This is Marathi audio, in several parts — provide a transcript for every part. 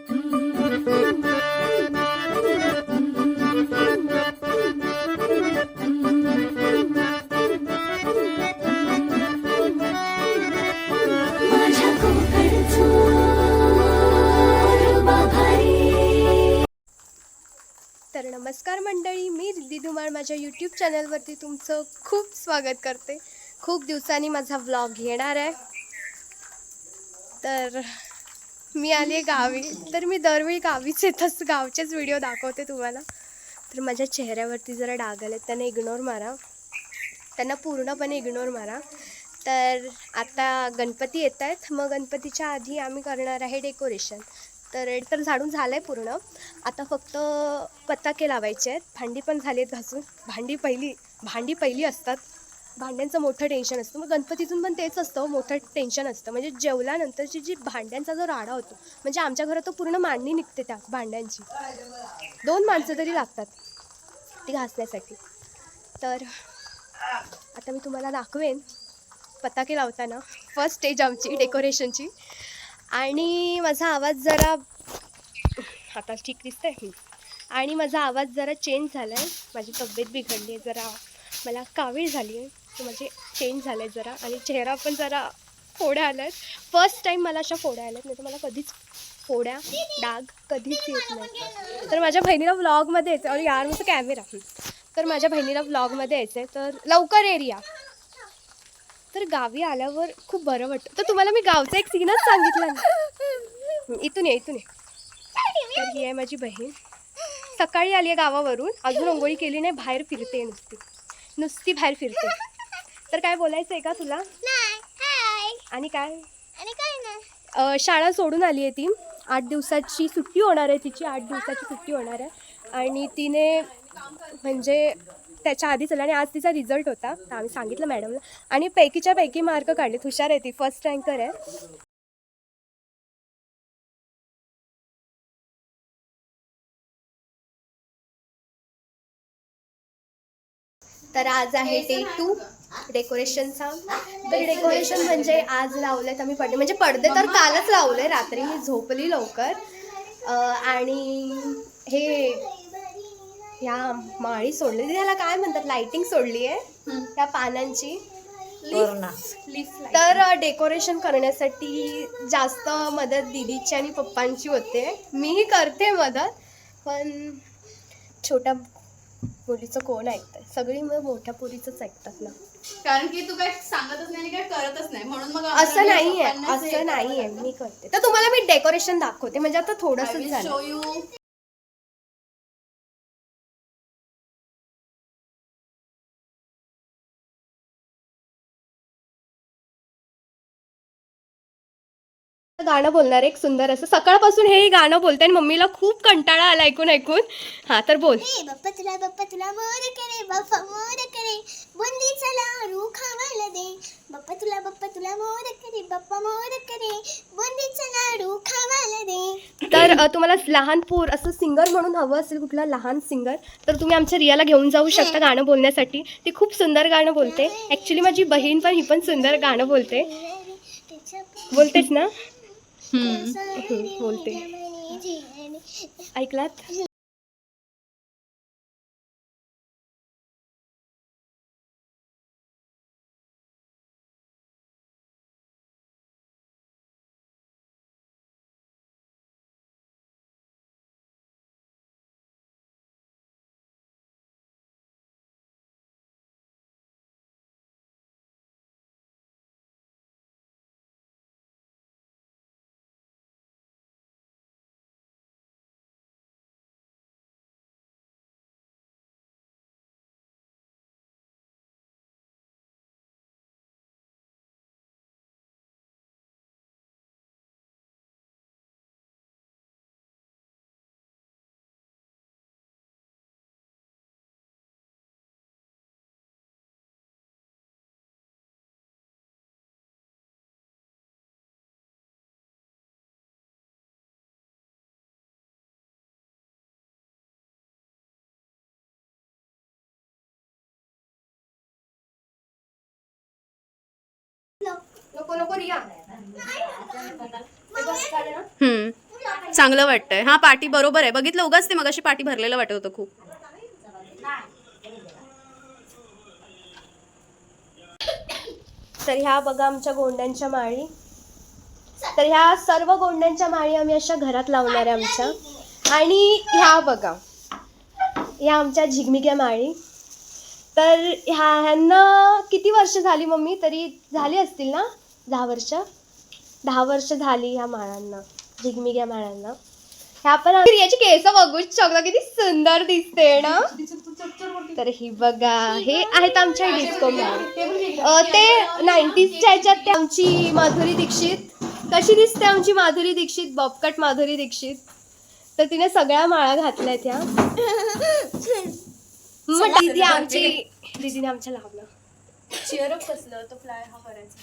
तर नमस्कार मंडळी, मी रिद्धी धुमाळ माझ्या यूट्यूब चॅनलवरती तुमचं खूप स्वागत करते. खूप दिवसांनी माझा व्लॉग येणार आहे. तर मी आली आहे गावी. तर मी दरवेळी गावीच येतच, गावचेच व्हिडिओ दाखवते तुम्हाला. तर माझ्या चेहऱ्यावरती जरा डाग आले, त्यांना इग्नोर मारा, त्यांना पूर्णपणे इग्नोर मारा. तर आता गणपती येत आहेत, मग गणपतीच्या आधी आम्ही करणार आहे डेकोरेशन. तर झाडून झालं आहे पूर्ण. आता फक्त पताके लावायचे आहेत. भांडी पण झाली आहेत घासून. भांडी पहिली असतात. भांड्यांचं मोठं टेन्शन असतं. मग गणपतीतून पण तेच असतं, मोठं टेन्शन असतं. म्हणजे जेवल्यानंतरची जी भांड्यांचा जो राडा होतो, म्हणजे आमच्या घरात तो पूर्ण मांडणी निघते त्या भांड्यांची. 2 माणसं तरी लागतात ती घासण्यासाठी. तर आता मी तुम्हाला दाखवेन पताके लावताना फर्स्ट स्टेज आमची डेकोरेशनची. आणि माझा आवाज जरा आता ठीक दिसतंय. आणि माझा आवाज जरा चेंज झाला आहे. माझी तब्येत बिघडली आहे, जरा मला कावीळ झाली आहे, तर माझे चेंज झालं आहे जरा. आणि चेहरा पण जरा फोड्या आल्या आहेत. फर्स्ट टाईम मला अशा फोड्या आल्या आहेत, नाही तर मला कधीच फोड्या डाग कधीच येत नाही. तर माझ्या बहिणीला व्लॉगमध्ये यायचं. अरे यार माझा कॅमेरा. तर माझ्या बहिणीला व्लॉगमध्ये यायचं आहे, तर लवकर एरिया. तर गावी आल्यावर खूप बरं वाटतं. तर तुम्हाला मी गावचा एक सीनच सांगितला ना. इथून ये. तर ही आहे माझी बहीण. सकाळी आली आहे गावावरून, अजून अंघोळी केली नाही, बाहेर फिरते नुसती बाहेर फिरते. तर काय बोलायचं आहे का तुला? आणि काय शाळा सोडून आली आहे ती. 8 दिवसाची सुट्टी होणार आहे तिची. 8 दिवसाची सुट्टी होणार आहे. आणि तिने म्हणजे त्याच्या आधीच आला. आणि आज तिचा रिझल्ट होता, तर आम्ही सांगितलं मॅडमला. आणि पैकीच्या पैकी मार्क काढले. हुशार आहे ती, फर्स्ट रँकर आहे. तर आज आहे डे 2 डेकोरेशनचा. तर डेकोरेशन म्हणजे आज लावलेत आम्ही पडदे. म्हणजे पडदे तर कालच लावले रात्री, मी झोपली लवकर. आणि हे ह्या माळी सोडली, त्याला काय म्हणतात, लाइटिंग सोडली आहे त्या पानांची. तर डेकोरेशन करण्यासाठी जास्त मदत दीदीची आणि पप्पांची होते. मीही करते मदत, पण छोट्या मुलीचं कोण ऐकतं? सगळी मग मोठ्या पोरीचंच ऐकतात ना. कारण की तू काय सांगतच नाही आणि काय करतच नाही, म्हणून मग असं नाहीये मी करते. तर तुम्हाला मी डेकोरेशन दाखवते. म्हणजे आता थोडंसं झालं. गाणं बोलणार एक सुंदर असं. सकाळपासून हे गाणं बोलते आणि मम्मीला खूप कंटाळा आला ऐकून. हा तर बोल. बाप्पा तुला मोर करे, बाप्पा मोर करे, बुंदीचा लाडू खावायला दे. बाप्पा तुला मोर करे, बाप्पा मोर करे, बुंदीचा लाडू खावायला दे. तर तुम्हाला लहान पोर असं सिंगर म्हणून हवं असेल, कुठला लहान सिंगर, तर तुम्ही आमच्या रियाला घेऊन जाऊ शकता गाणं बोलण्यासाठी. ती खूप सुंदर गाणं बोलते. ॲक्च्युली माझी बहीण पण, ही पण सुंदर गाणं बोलतेस ना. बोलते. ऐकलात? नको रिया. चांगलं वाटतंय. हा पाटी बरोबर आहे. बघितलं उगाच ते मगाशी पाटी भरलेलं वाटत होतं खूप. तर ह्या बघा आमच्या गोंड्यांच्या माळी. तर ह्या सर्व गोंड्यांच्या माळी आम्ही अशा घरात लावणार आहे आमच्या. आणि ह्या बघा, ह्या आमच्या झिगमिग्या माळी. तर ह्यांना किती वर्ष झाली मम्मी? तरी झाली असतील ना 10 वर्ष. 10 वर्ष झाली ह्या माळांना, झिगमिग्या माळांना. ह्या पण याची केस बघूच शकता किती सुंदर दिसते ना. तर ही बघा, हे आहेत आमच्या डिस्को माळ. ते 90sच्या ह्याच्यात ते आमची माधुरी दीक्षित. कशी दिसते आमची माधुरी दीक्षित? बॉबकट माधुरी दीक्षित. तर तिने सगळ्या माळा घातल्यात ह्या. मग दीदीने आमच्या लावलं. चिअरअप कसलं तो फ्लाय हा करायचा.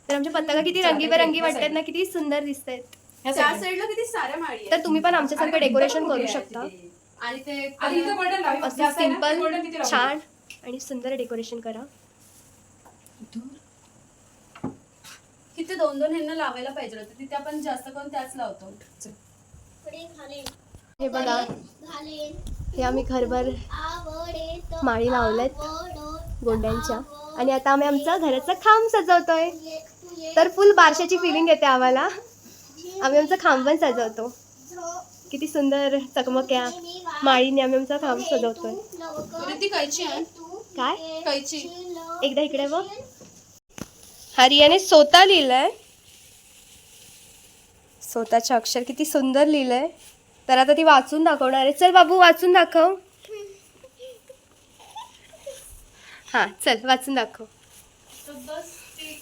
तर आमच्या पताका किती रंगीबेरंगी वाटतात ना, किती सुंदर दिसत आहेत. त्या साईडला किती साऱ्या माळी आहेत. तर तुम्ही पण आमच्यासारखं डेकोरेशन करू शकता. आणि ते असं सिंपल छान आणि सुंदर डेकोरेशन करा. किती 2-2 ह्यांना लावायला पाहिजे होतं. तिथे आपण जास्त करून त्याच लावतो. हे बघा, हे आम्ही घरभर माळी लावल्यात गोंड्यांच्या. आणि आता आम्ही आमचा घराचा खांब सजवतोय. तर फुल बारशाची फिलिंग येते आम्हाला. आम्ही आमचा खांब पण सजवतो. किती सुंदर चकमक्या माळीने आम्ही आमचा खांब सजवतोय. ती कैची आहे काय कैची. एकदा इकडे बघ. हरियाने स्वतः लिहिलंय, स्वतःचे अक्षर किती सुंदर लिहिलंय. तर आता ती वाचून दाखवणार आहे. चल बाबू वाचून दाखव. हा चल वाचून दाखव.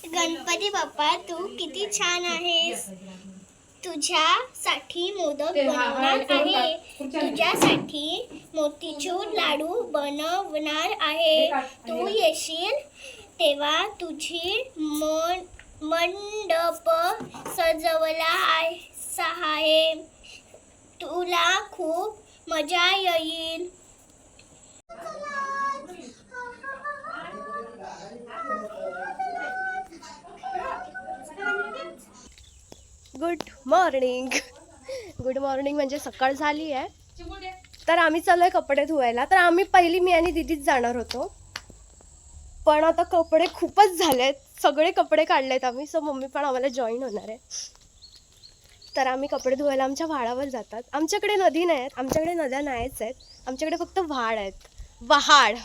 गणपती बाप्पा तू किती छान आहेस. तुझ्यासाठी मोदक बनवणार आहे. तुझ्यासाठी मोतीचूर लाडू बनवणार आहे. तू येशील तेव्हा तुझी मंडप सजवला आहे. तुला खूप मजा येईल. Good morning. गुड मॉर्निंग म्हणजे सकाळ झाली आहे. तर आम्ही चाललोय कपडे धुवायला. तर आम्ही पहिली मी आणि दीदीच जाणार होतो, पण आता कपडे खूपच झालेत. सगळे कपडे काढलेत आम्ही. सो मम्मी पण आम्हाला जॉईन होणार आहे. तर आम्ही कपडे धुवायला आमच्या व्हाळावर जातात. आमच्याकडे नदी नाही आहेत, आमच्याकडे नद्या नाहीच आहेत. आमच्याकडे फक्त व्हाळ आहेत. वहाड.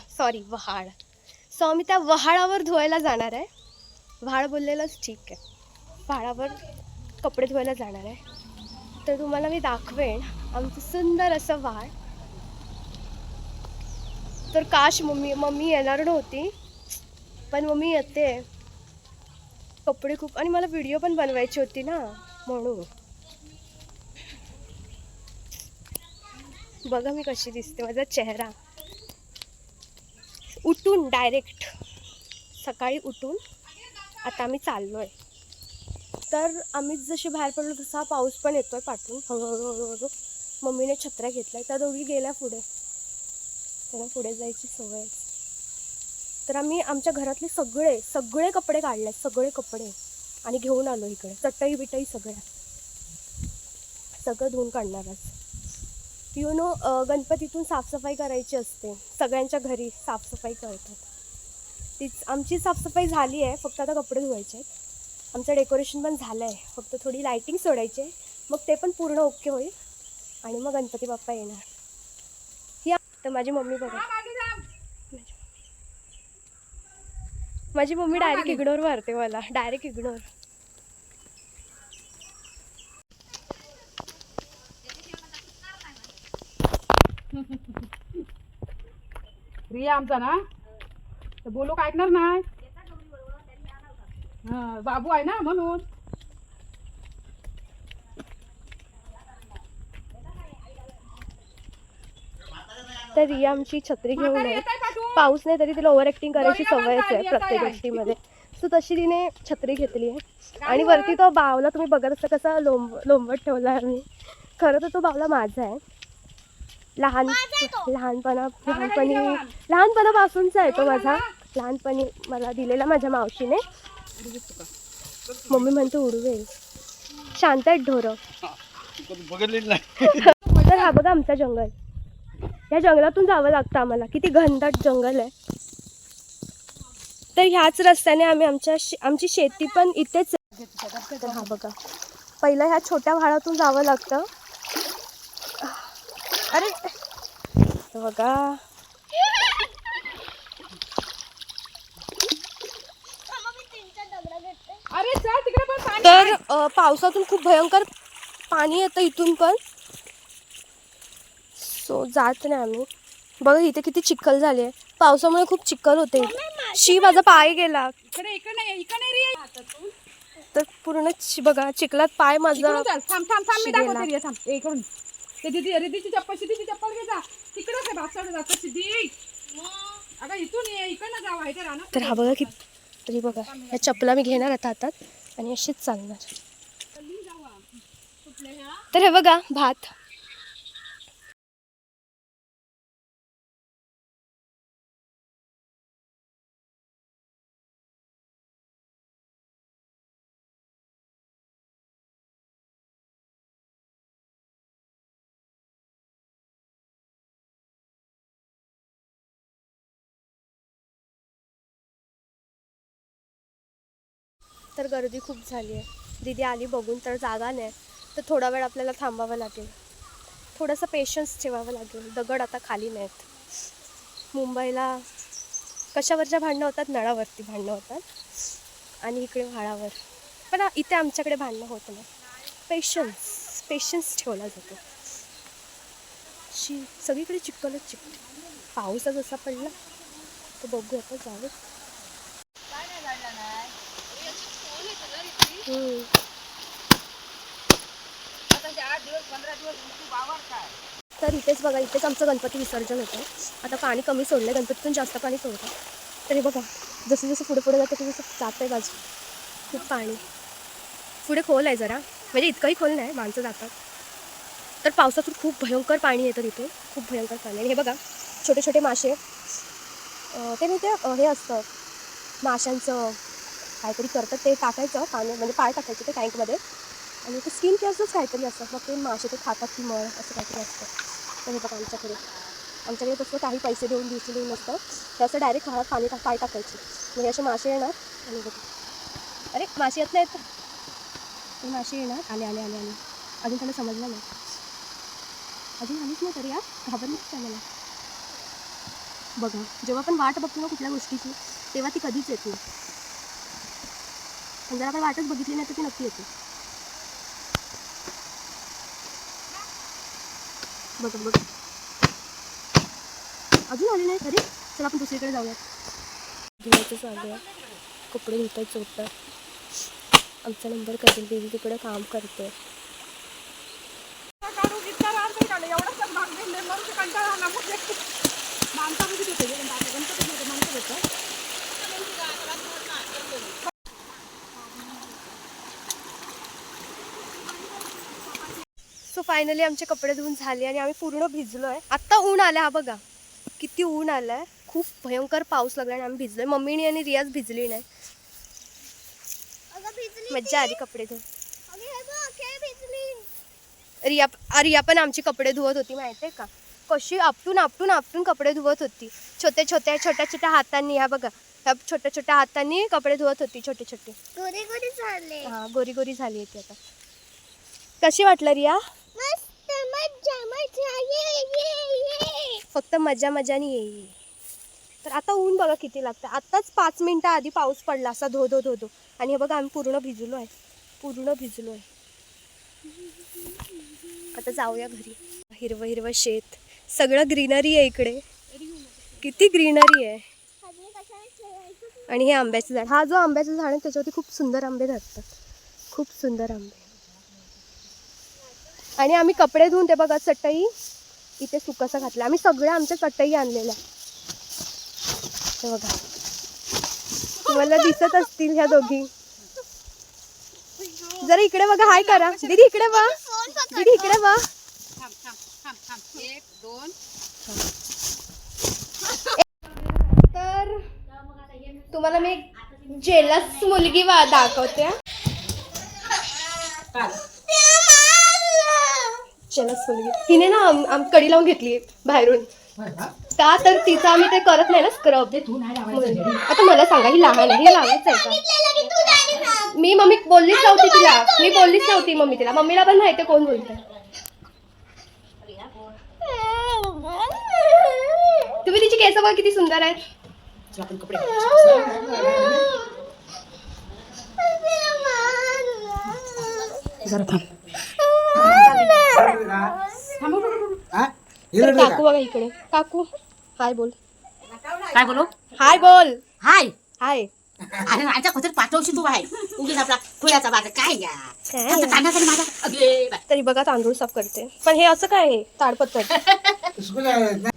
सो आम्ही त्या वहाळावर धुवायला जाणार आहे. व्हाळ बोललेलंच ठीक आहे. व्हाळावर कपडे धुवायला जाणार आहे. तर तुम्हाला मी दाखवेन आमचं सुंदर असं व्हाळ. तर काश मम्मी येणार नव्हती, पण मम्मी येते. कपडे खूप, आणि मला व्हिडिओ पण बनवायची होती ना, म्हणून. बघा मी कशी दिसते, माझा चेहरा. उठून डायरेक्ट सकाळी उठून आता आम्ही चाललोय. तर आम्ही जशी बाहेर पडलो तसा पाऊस पण येतोय पाठून हळूहळू. मम्मीने छत्र्या घेतल्या, त्या दोघी गेल्या पुढे. त्यांना पुढे जायची सवय. तर आम्ही आमच्या घरातले सगळे कपडे काढले, सगळे कपडे, आणि घेऊन आलो इकडे. चटई बिटई सगळं धुवून काढणारच. गणपतीतून साफसफाई करायची असते. सगळ्यांच्या घरी साफसफाई करतात. तीच आमची साफसफाई झाली आहे, फक्त आता कपडे धुवायचे आहेत. आमचं डेकोरेशन पण झालं आहे, फक्त थोडी लायटिंग सोडायची आहे. मग ते पण पूर्ण ओके होईल आणि मग गणपती बाप्पा येणार. ही तर माझी मम्मी बघा, माझी मम्मी डायरेक्ट इग्नोर मारते मला, डायरेक्ट इग्नोर. रिया आमचा ना, तर बोलू काय ऐकणार नाही. बाबू आहे ना म्हणून. तर रिया आमची छत्री घेऊन आहे. पाऊस नाही तरी तिला ओव्हर ॲक्टिंग करायची सवयच आहे प्रत्येक गोष्टीमध्ये. सो तशी तिने छत्री घेतली आहे. आणि वरती तो बावला तुम्ही बघत असता कसा लोंबट ठेवला आहे मी. खरं तर तो बावला माझा आहे. लहानपणापासूनचा आहे तो माझा. लहानपणी मला दिलेला माझ्या मावशीने. मम्मी म्हणते उडवेल. शांत आहेत ढोरं. बघितलेलं नाही. तर हा बघा आमचा जंगल. या जंगलातून जावं लागतं आम्हाला. किती घनदाट जंगल आहे. तर ह्याच रस्त्याने आम्ही आमची शेती पण इथेच आहे. तर हा बघा पहिलं ह्या छोट्या व्हाळातून जावं लागतं. अरे बघा अरे चल तिकडे पण पाणी. तर पावसातून खूप भयंकर पाणी येतं इथून पण. सो जात नाही आम्ही. बघा इथे किती चिखल झाली आहे. पावसामुळे खूप चिखल होते. शी माझा पाय गेला. इकडे रे. तर पूर्ण बघा चिखलात पाय माझा इकडून चल. थांब थांब थांब मी शिगेला. दाखवते रे, थांब. इकडून ते रिद्धीची चप्पल घे जा. तिकडे आहे बापसाकडे जातं सिद्धी. अगं इथून ये, इकडनं जावं इथे राहणार. तर हा बघा किती. तरी बघा ह्या चपला मी घेणार आता हातात आणि अशीच चालणार. तर हे बघा भात. तर गर्दी खूप झाली आहे. दीदी आली बघून तर जागा नाही. तर थोडा वेळ आपल्याला थांबावं लागेल. थोडंसं पेशन्स ठेवावं लागेल. दगड आता खाली नाहीत. मुंबईला कशावरच्या भांडणं होतात, नळावरती भांडणं होतात आणि इकडे व्हाळावर. पण इथे आमच्याकडे भांडणं होत नाही. पेशन्स ठेवला जातो. सगळीकडे चिखलच चिखल. पाऊस जसा पडला तर बघू आता जाऊ. तर इथेच बघा इथेच आमचं गणपती विसर्जन होतं. आता पाणी कमी सोडलं. गणपतीतून जास्त पाणी सोडतं. तर हे बघा जसं जसं पुढे पुढे जातं तसं जातं आहे बाजू. खूप पाणी. पुढे खोल आहे जरा. म्हणजे इतकंही खोल नाही. माणसं जातात. तर पावसातून खूप भयंकर पाणी येतं तिथे. खूप भयंकर पाणी. आणि हे बघा छोटे छोटे मासे. ते मी ते हे असतं माशांचं काहीतरी करतात. ते टाकायचं पाणी म्हणजे पाय टाकायचं ते टँकमध्ये आणि ते स्किन केअरचंच काहीतरी असतं. मग ते मासे ते खातात की मळ असं काहीतरी असतं. तर हे बघा आमच्याकडे तसं काही पैसे देऊन नसतं. ते असं डायरेक्ट पाय टाकायचे. म्हणजे असे मासे येणार आणि बघा अरे मासे येत नाहीत. ते मासे येणार आले अजून त्यांना समजलं नाही. अजून आलीच नाही तरी या घाबरलीच नाही मला. बघा जेव्हा पण वाट बघतो ना कुठल्या गोष्टीची तेव्हा ती कधीच येते. पण जर आपण वाटच बघितली नाही तर ती नक्की येते. बघा अजून आली नाही तरी. चला आपण दुसरीकडे जाऊया. धुवायचं चालू आहे. कपडे धुतात चोपतात. आमचा नंबर करेल. देवी तिकडे काम करते. सो फायनली आमचे कपडे धुवून झाले आणि आम्ही पूर्ण भिजलो आहे. आत्ता ऊन आलं. हा बघा किती ऊन आलं आहे. खूप भयंकर पाऊस लागला आणि आम्ही भिजलो आहे. मम्मीने आणि रियाज भिजली नाही. मज्जा आली कपडे धुवून. रिया पण आमची कपडे धुवत होती माहिती आहे का. कशी आपटून कपडे धुवत होती. छोट्या हातांनी. ह्या बघा ह्या छोट्या हातांनी कपडे धुवत होती. छोटे हां गोरी झाली होती आता. कशी वाटलं रिया. फक्त मजाने ये. तर आता ऊन बघा किती लागतं. आत्ताच 5 मिनिटं आधी पाऊस पडला असा धो आणि हे बघा आम्ही पूर्ण भिजलो आहे. आता जाऊया घरी. हिरवं शेत. सगळं ग्रीनरी आहे इकडे. किती ग्रीनरी आहे. आणि हे आंब्याचं झाड. हा जो आंब्याचं झाड आहे त्याच्यावरती खूप सुंदर आंबे धरतात. खूप सुंदर आंबे. आणि आम्ही कपडे धुवून ते बघा चटई इथे सुकासा घातला. आम्ही सगळ्या आमच्या चटई आणलेल्या. हे बघा तुम्हाला दिसत असतील ह्या दोघी. जरा इकडे बघा. हाय करा दीदी. इकडे वा दीदी. इकडे वा. एक दोन. तर तुम्हाला मी एक जेलस मुलगी दाखवते. चला मुलगी हिने ना कडी लावून घेतली बाहेरून का तर तिचं आम्ही ते करत नाही ना स्क्रब. आता मला सांगा ही लहान आहे, हे लावायचं आहे का? मी मम्मी बोललीच नव्हती तिला, मी बोललीच नव्हती मम्मी तिला. मम्मीला पण माहिती कोण बोलतंय. तुम्ही तिची केस बघा किती सुंदर आहेत. तर काकू बघा इकडे. काकू हाय बोल. काय बोलू हाय बोल. हाय हाय. अरे माझ्या खोचर पाठवशी तू आहे उगीच आपला खुळ्याचा बाजार काय या काय? आता कांद्यासाठी माझा अगे बाय. तरी बघा तांदूळ साफ करते. पण हे असं काय आहे ताडपत्र. इसको नाही